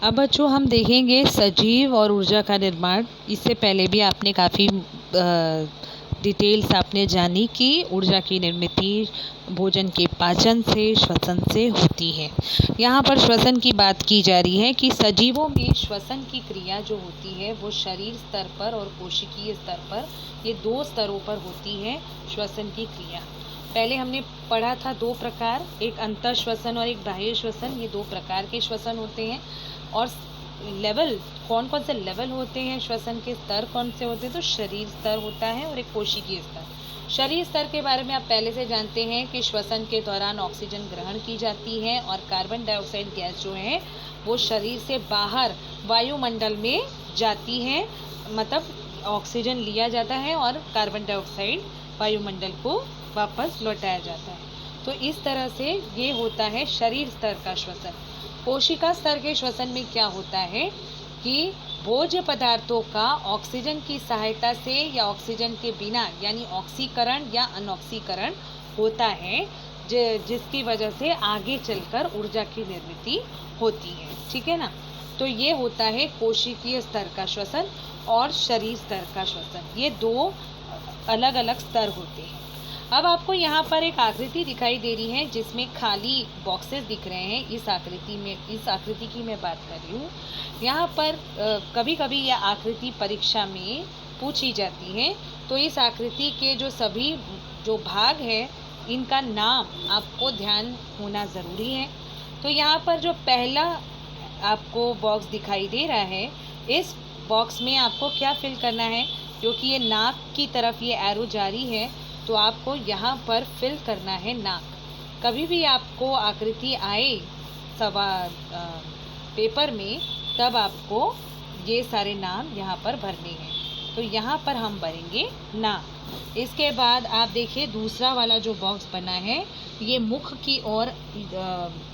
अब बच्चों हम देखेंगे सजीव और ऊर्जा का निर्माण। इससे पहले भी आपने काफ़ी डिटेल्स आपने जानी कि ऊर्जा की निर्मित भोजन के पाचन से, श्वसन से होती है। यहाँ पर श्वसन की बात की जा रही है कि सजीवों में श्वसन की क्रिया जो होती है वो शरीर स्तर पर और कोशिकीय स्तर पर, ये 2 स्तरों पर होती है श्वसन की क्रिया। पहले हमने पढ़ा था 2 प्रकार, एक अंतः श्वसन और एक बाह्य श्वसन। ये 2 प्रकार के श्वसन होते हैं। और लेवल कौन कौन से लेवल होते हैं, श्वसन के स्तर कौन से होते हैं, तो शरीर स्तर होता है और एक कोशिकीय स्तर। शरीर स्तर के बारे में आप पहले से जानते हैं कि श्वसन के दौरान ऑक्सीजन ग्रहण की जाती है और कार्बन डाइऑक्साइड गैस जो है वो शरीर से बाहर वायुमंडल में जाती है। मतलब ऑक्सीजन लिया जाता है और कार्बन डाइऑक्साइड वायुमंडल को वापस लौटाया जाता है। तो इस तरह से ये होता है शरीर स्तर का श्वसन। कोशिका स्तर के श्वसन में क्या होता है कि भोज्य पदार्थों का ऑक्सीजन की सहायता से या ऑक्सीजन के बिना, यानी ऑक्सीकरण या अनऑक्सीकरण होता है, जिसकी वजह से आगे चलकर ऊर्जा की निर्मित होती है। ठीक है ना। तो ये होता है कोशिकीय स्तर का श्वसन और शरीर स्तर का श्वसन। ये 2 अलग अलग स्तर होते हैं। अब आपको यहाँ पर एक आकृति दिखाई दे रही है जिसमें खाली बॉक्सेस दिख रहे हैं। इस आकृति की मैं बात कर रही हूँ। यहाँ पर कभी कभी यह आकृति परीक्षा में पूछी जाती है। तो इस आकृति के जो सभी जो भाग है इनका नाम आपको ध्यान होना ज़रूरी है। तो यहाँ पर जो पहला आपको बॉक्स दिखाई दे रहा है, इस बॉक्स में आपको क्या फिल करना है, क्योंकि ये नाक की तरफ ये एरो जारी है तो आपको यहाँ पर फिल करना है नाक। कभी भी आपको आकृति आए पेपर में तब आपको ये सारे नाम यहाँ पर भरने हैं। तो यहाँ पर हम भरेंगे नाक। इसके बाद आप देखिए दूसरा वाला जो बॉक्स बना है ये मुख की ओर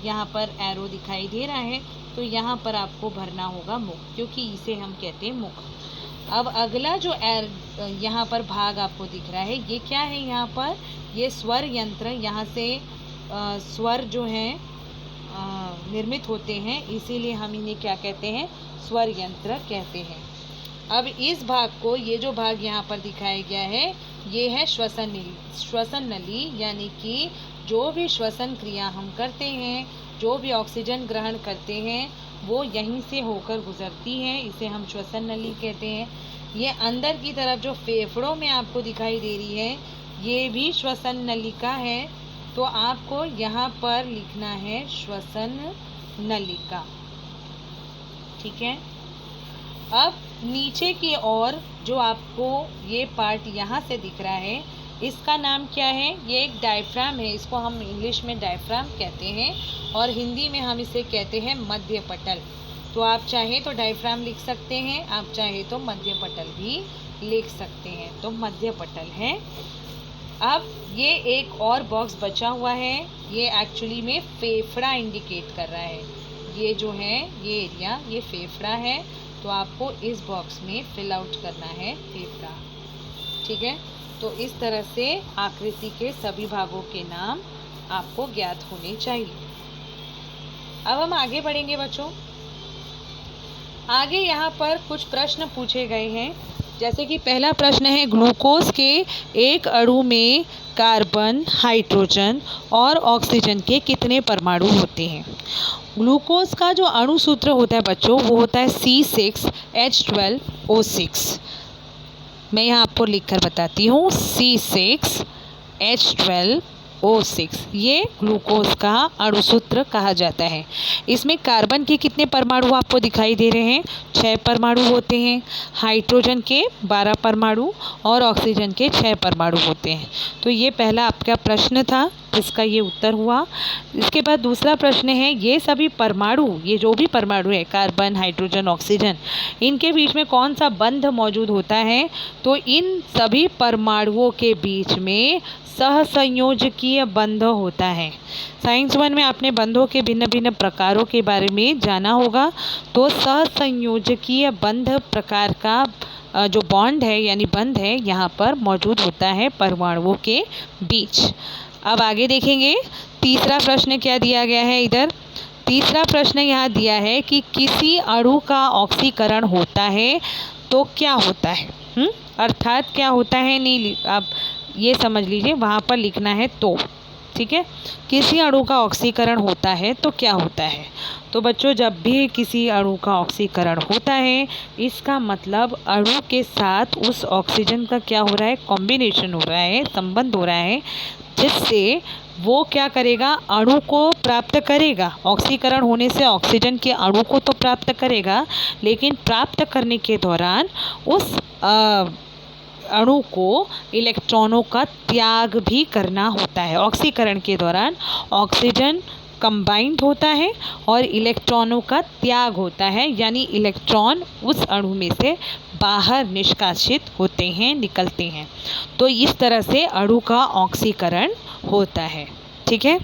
यहाँ पर एरो दिखाई दे रहा है। तो यहाँ पर आपको भरना होगा मुख, क्योंकि इसे हम कहते हैं मुख। अब अगला जो यहाँ पर भाग आपको दिख रहा है ये क्या है, यहाँ पर ये स्वर यंत्र, यहाँ से स्वर जो हैं निर्मित होते हैं, इसीलिए हम इन्हें क्या कहते हैं, स्वर यंत्र कहते हैं। अब इस भाग को, ये जो भाग यहाँ पर दिखाया गया है ये है श्वसन नली, यानी कि जो भी श्वसन क्रिया हम करते हैं, जो भी ऑक्सीजन ग्रहण करते हैं वो यहीं से होकर गुजरती है, इसे हम श्वसन नली कहते हैं। ये अंदर की तरफ जो फेफड़ों में आपको दिखाई दे रही है ये भी श्वसन नलिका है। तो आपको यहाँ पर लिखना है श्वसन नलिका। ठीक है। अब नीचे की ओर जो आपको ये पार्ट यहाँ से दिख रहा है इसका नाम क्या है, ये एक डायफ्राम है। इसको हम इंग्लिश में डायफ्राम कहते हैं और हिंदी में हम इसे कहते हैं मध्य पटल। तो आप चाहे तो डायफ्राम लिख सकते हैं, आप चाहे तो मध्य पटल भी लिख सकते हैं। तो मध्य पटल है। अब ये एक और बॉक्स बचा हुआ है, ये एक्चुअली में फेफड़ा इंडिकेट कर रहा है। ये जो है ये एरिया ये फेफड़ा है, तो आपको इस बॉक्स में फिल आउट करना है फेफड़ा। ठीक है। तो इस तरह से आकृति के सभी भागों के नाम आपको ज्ञात होने चाहिए। अब हम आगे बढ़ेंगे बच्चों। आगे यहाँ पर कुछ प्रश्न पूछे गए हैं, जैसे कि पहला प्रश्न है ग्लूकोज के एक अणु में कार्बन, हाइड्रोजन और ऑक्सीजन के कितने परमाणु होते हैं। ग्लूकोज का जो अणु सूत्र होता है बच्चों वो होता है C6H12O6। मैं यहाँ आपको लिखकर बताती हूँ C6H12O6, ये ग्लूकोज का अणुसूत्र कहा जाता है। इसमें कार्बन के कितने परमाणु आपको दिखाई दे रहे हैं, 6 परमाणु होते हैं। हाइड्रोजन के 12 परमाणु और ऑक्सीजन के 6 परमाणु होते हैं। तो ये पहला आपका प्रश्न था, इसका ये उत्तर हुआ। इसके बाद दूसरा प्रश्न है ये सभी परमाणु, ये जो भी परमाणु है कार्बन, हाइड्रोजन, ऑक्सीजन, इनके बीच में कौन सा बंध मौजूद होता है। तो इन सभी परमाणुओं के बीच में सहसंयोजकीय बंध होता है। साइंस 1 में आपने बंधों के भिन्न भिन्न प्रकारों के बारे में जाना होगा। तो सहसंयोजकीय बंध प्रकार का जो बॉन्ड है यानी बंध है यहाँ पर मौजूद होता है परमाणुओं के बीच। अब आगे देखेंगे तीसरा प्रश्न क्या दिया गया है इधर। तीसरा प्रश्न यहाँ दिया है कि किसी अणु का ऑक्सीकरण होता है तो क्या होता है। अर्थात क्या होता है, नहीं आप ये समझ लीजिए, वहाँ पर लिखना है तो, ठीक है। किसी अणु का ऑक्सीकरण होता है तो क्या होता है। तो बच्चों, जब भी किसी अणु का ऑक्सीकरण होता है, इसका मतलब अणु के साथ उस ऑक्सीजन का क्या हो रहा है, कॉम्बिनेशन हो रहा है, संबंध हो रहा है, जिससे वो क्या करेगा, अणु को प्राप्त करेगा। ऑक्सीकरण होने से ऑक्सीजन के अणु को तो प्राप्त करेगा, लेकिन प्राप्त करने के दौरान उस अणु को इलेक्ट्रॉनों का त्याग भी करना होता है। ऑक्सीकरण के दौरान ऑक्सीजन कंबाइंड होता है और इलेक्ट्रॉनों का त्याग होता है, यानी इलेक्ट्रॉन उस अणु में से बाहर निष्कासित होते हैं, निकलते हैं। तो इस तरह से अणु का ऑक्सीकरण होता है, ठीक है।